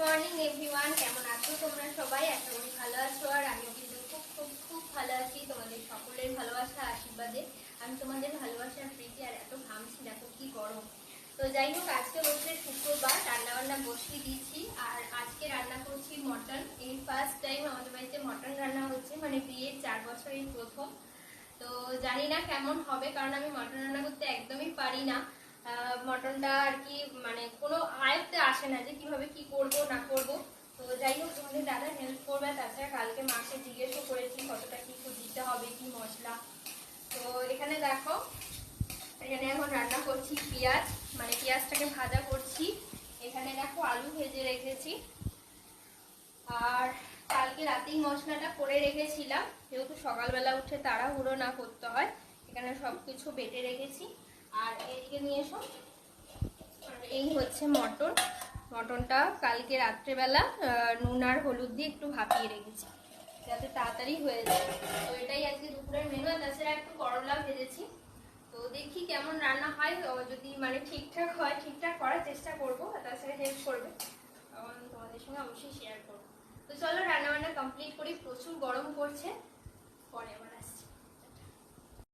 Morning everyone, কেমন আছো তোমরা সবাই? আশা করি ভালো আছো। আর আমিও কিন্তু খুব খুব খুব ভালো আছি। তোমাদের সকলের ভালোবাসা আশীর্বাদে আমি তোমাদের ভালোবাসার প্রীতি। আর এত ঘামছি, দেখো কি গরম। তো যাই হোক, আজকে হচ্ছে শুক্রবার, রান্নাবান্না বসিয়ে দিয়েছি। আর আজকে রান্না করছি মটন। এই ফার্স্ট টাইম আমাদের বাড়িতে মটন রান্না হচ্ছে, মানে বিয়ের 4 বছরের প্রথম। তো জানি না কেমন হবে, কারণ আমি মটন রান্না করতে একদমই পারি না। মটনটা আর কি মানে কোনো আয়ত্তে আসে না যে কিভাবে কি করব না করব। তো যাই হোক, তোমাদের দাদা হেল্প করবে। তাছাড়া কালকে মাকে জিজ্ঞেসও করেছি কতটা কি দিতে হবে, কি মশলা। তো এখানে দেখো, এখানে এখন রান্না করছি পেঁয়াজ, মানে পেঁয়াজটাকে ভাজা করছি। এখানে দেখো আলু ভেজে রেখেছি। আর কালকে রাতেই মশলাটা করে রেখেছিলাম, যেহেতু সকালবেলা উঠে তাড়াহুড়ো না করতে হয়। এখানে সবকিছু বেটে রেখেছি। আর এদিকে নিয়ে এসো, এই হচ্ছে মটন। মটনটা কালকে রাত্রেবেলা নুন আর হলুদ দিয়ে একটু ভাপিয়ে রেখেছি, যাতে তাড়াতাড়ি হয়ে যায়। তো এটাই আজকে দুপুরের মেনু। তাছাড়া একটু করলা ভেজেছি। তো দেখি কেমন রান্না হয়। যদি মানে ঠিকঠাক হয়, ঠিকঠাক করার চেষ্টা করবো। তাছাড়া হেল্প করবে, তোমাদের সঙ্গে অবশ্যই শেয়ার করবো। তো চলো রান্না বান্না কমপ্লিট করি। প্রচুর গরম পড়ছে, পরে আবার